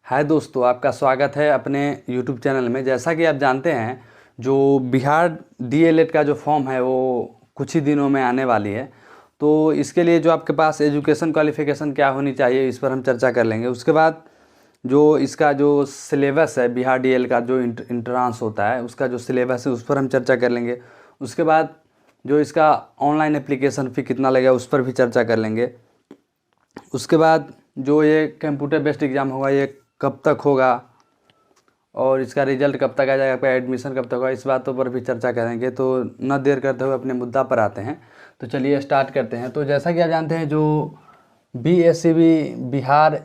हाय दोस्तों, आपका स्वागत है अपने YouTube चैनल में। जैसा कि आप जानते हैं, जो बिहार डीएलएड का जो फॉर्म है वो कुछ ही दिनों में आने वाली है। तो इसके लिए जो आपके पास एजुकेशन क्वालिफ़िकेशन क्या होनी चाहिए, इस पर हम चर्चा कर लेंगे। उसके बाद जो इसका जो सिलेबस है, बिहार डीएल का जो इंट्रांस होता है उसका जो सिलेबस है उस पर हम चर्चा कर लेंगे। उसके बाद जो इसका ऑनलाइन एप्लीकेशन फ़ी कितना लगेगा उस पर भी चर्चा कर लेंगे। उसके बाद जो ये कंप्यूटर बेस्ड एग्ज़ाम होगा ये कब तक होगा और इसका रिजल्ट कब तक आ जाएगा, आपका एडमिशन कब तक होगा, इस बातों पर भी चर्चा करेंगे। तो न देर करते हुए अपने मुद्दा पर आते हैं। तो चलिए स्टार्ट करते हैं। तो जैसा कि आप जानते हैं, जो BSCB Bihar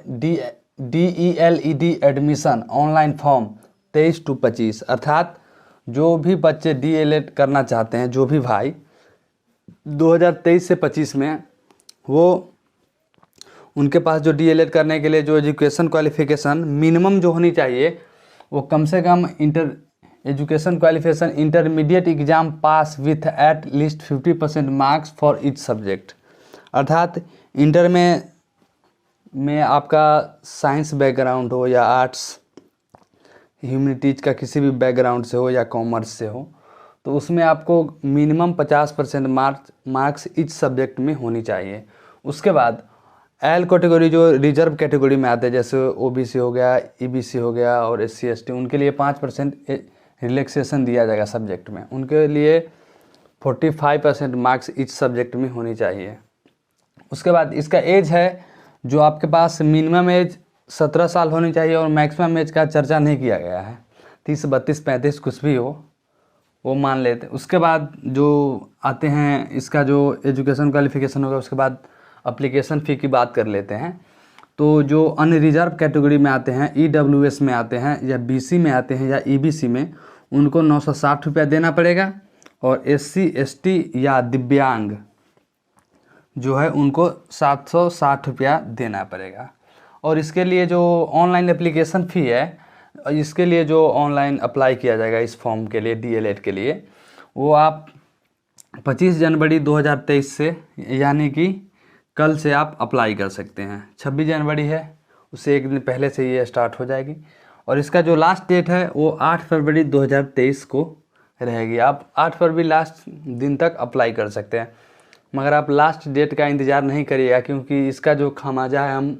DELED admission online form 23 से 25, अर्थात जो भी बच्चे DELED करना चाहते हैं, जो भी भाई 2023 से 25 में, वो उनके पास जो DELED करने के लिए जो एजुकेशन क्वालिफ़िकेशन मिनिमम जो होनी चाहिए वो कम से कम education qualification intermediate exam pass with at least 50% marks for each subject. अर्थात इंटर में आपका साइंस बैकग्राउंड हो या आर्ट्स ह्यूमैनिटीज का किसी भी बैकग्राउंड से हो या कॉमर्स से हो, तो उसमें आपको मिनिमम 50% मार्क्स ईच सब्जेक्ट में होनी चाहिए। उसके बाद एल कैटेगरी जो रिजर्व कैटेगरी में आते हैं, जैसे OBC हो गया, EBC हो गया और SC ST, उनके लिए 5% रिलैक्सेशन दिया जाएगा सब्जेक्ट में। उनके लिए 45% मार्क्स इच सब्जेक्ट में होनी चाहिए। उसके बाद इसका एज है, जो आपके पास मिनिमम एज 17 साल होनी चाहिए और मैक्सिमम एज का चर्चा नहीं किया गया है। 30, 32, 35 कुछ भी हो वो मान लेते। उसके बाद जो आते हैं, इसका जो एजुकेशन क्वालिफ़िकेशन होगा, उसके बाद एप्लीकेशन फ़ी की बात कर लेते हैं। तो जो अनरिजर्व कैटेगरी में आते हैं, EWS में आते हैं या BC में आते हैं या EBC में, उनको 960 रुपया देना पड़ेगा। और SC ST या दिव्यांग जो है उनको 760 रुपया देना पड़ेगा। और इसके लिए जो ऑनलाइन एप्लीकेशन फ़ी है, इसके लिए जो ऑनलाइन अप्लाई किया जाएगा इस फॉर्म के लिए, DELED के लिए, वो आप 25 जनवरी 2023 से, यानी कि कल से आप अप्लाई कर सकते हैं। 26 जनवरी है, उससे एक दिन पहले से ये स्टार्ट हो जाएगी। और इसका जो लास्ट डेट है वो 8 फरवरी 2023 को रहेगी। आप 8 फरवरी लास्ट दिन तक अप्लाई कर सकते हैं, मगर आप लास्ट डेट का इंतज़ार नहीं करिएगा, क्योंकि इसका जो खामियाजा है हम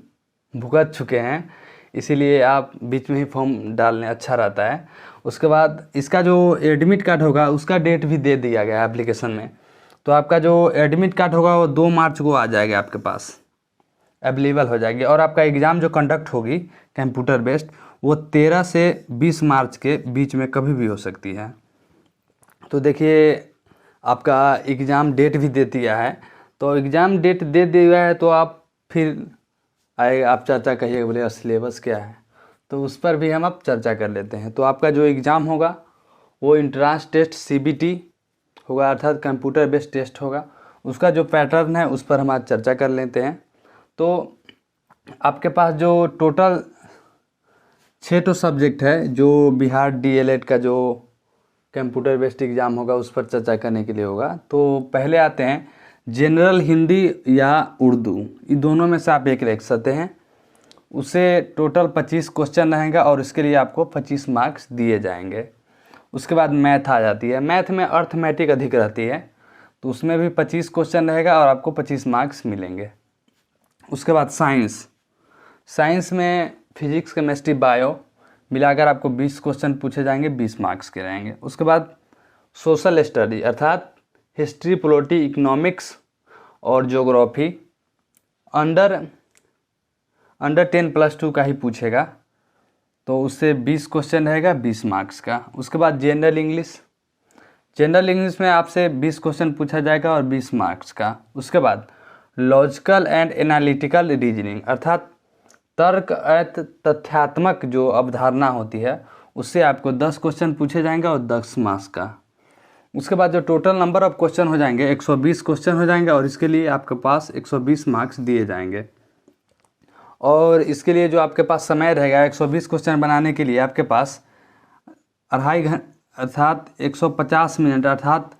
भुगत चुके हैं, इसीलिए आप बीच में ही फॉर्म डालने अच्छा रहता है। उसके बाद इसका जो एडमिट कार्ड होगा उसका डेट भी दे दिया गया है एप्लीकेशन में। तो आपका जो एडमिट कार्ड होगा वो 2 मार्च को आ जाएगा, आपके पास अवेलेबल हो जाएगी। और आपका एग्ज़ाम जो कंडक्ट होगी कंप्यूटर बेस्ड, वो 13 से 20 मार्च के बीच में कभी भी हो सकती है। तो देखिए, आपका एग्ज़ाम डेट भी दे दिया है। तो एग्ज़ाम डेट दे दिया है तो आप फिर आएगा, आप चर्चा कहिएगा, बोले सिलेबस क्या है, तो उस पर भी हम अब चर्चा कर लेते हैं। तो आपका जो एग्ज़ाम होगा वो इंट्रांस टेस्ट CBT होगा, अर्थात कंप्यूटर बेस्ड टेस्ट होगा। उसका जो पैटर्न है उस पर हम आज चर्चा कर लेते हैं। तो आपके पास जो टोटल 6 सब्जेक्ट है, जो बिहार DELED का जो कंप्यूटर बेस्ड एग्ज़ाम होगा उस पर चर्चा करने के लिए होगा। तो पहले आते हैं जनरल हिंदी या उर्दू, ये दोनों में से आप एक रख सकते हैं। उससे टोटल 25 क्वेश्चन रहेगा और इसके लिए आपको 25 मार्क्स दिए जाएंगे। उसके बाद मैथ आ जाती है। मैथ में अर्थमेटिक अधिक रहती है, तो उसमें भी 25 क्वेश्चन रहेगा और आपको 25 मार्क्स मिलेंगे। उसके बाद साइंस में फिजिक्स, केमिस्ट्री, बायो मिलाकर आपको 20 क्वेश्चन पूछे जाएंगे, 20 मार्क्स के रहेंगे। उसके बाद सोशल स्टडी, अर्थात हिस्ट्री, पॉलिटी, इकोनॉमिक्स और ज्योग्राफी अंडर 10+2 का ही पूछेगा, तो उससे 20 क्वेश्चन रहेगा, 20 मार्क्स का। उसके बाद जनरल इंग्लिश में आपसे 20 क्वेश्चन पूछा जाएगा और 20 मार्क्स का। उसके बाद लॉजिकल एंड एनालिटिकल रीजनिंग, अर्थात तर्क तथ्यात्मक जो अवधारणा होती है उससे आपको 10 क्वेश्चन पूछे जाएंगे और 10 मार्क्स का। उसके बाद जो टोटल नंबर ऑफ क्वेश्चन हो जाएंगे 120 क्वेश्चन हो जाएंगे और इसके लिए आपके पास 120 मार्क्स दिए जाएंगे। और इसके लिए जो आपके पास समय रहेगा 120 क्वेश्चन बनाने के लिए आपके पास 2.5 घंटे अर्थात 150 मिनट अर्थात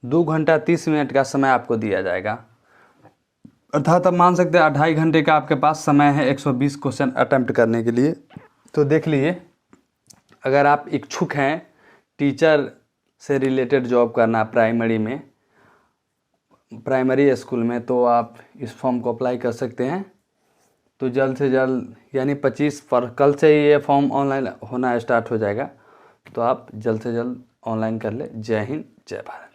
2 घंटा 30 मिनट का समय आपको दिया जाएगा। अर्थात आप मान सकते हैं 2.5 घंटे का आपके पास समय है 120 क्वेश्चन अटेम्प्ट करने के लिए। तो देख लीजिए, अगर आप इच्छुक हैं टीचर से रिलेटेड जॉब करना प्राइमरी स्कूल में, तो आप इस फॉर्म को अप्लाई कर सकते हैं। तो जल्द से जल्द यानी 25 कल से ही ये फॉर्म ऑनलाइन होना स्टार्ट हो जाएगा, तो आप जल्द से जल्द ऑनलाइन कर ले। जय हिंद, जय भारत।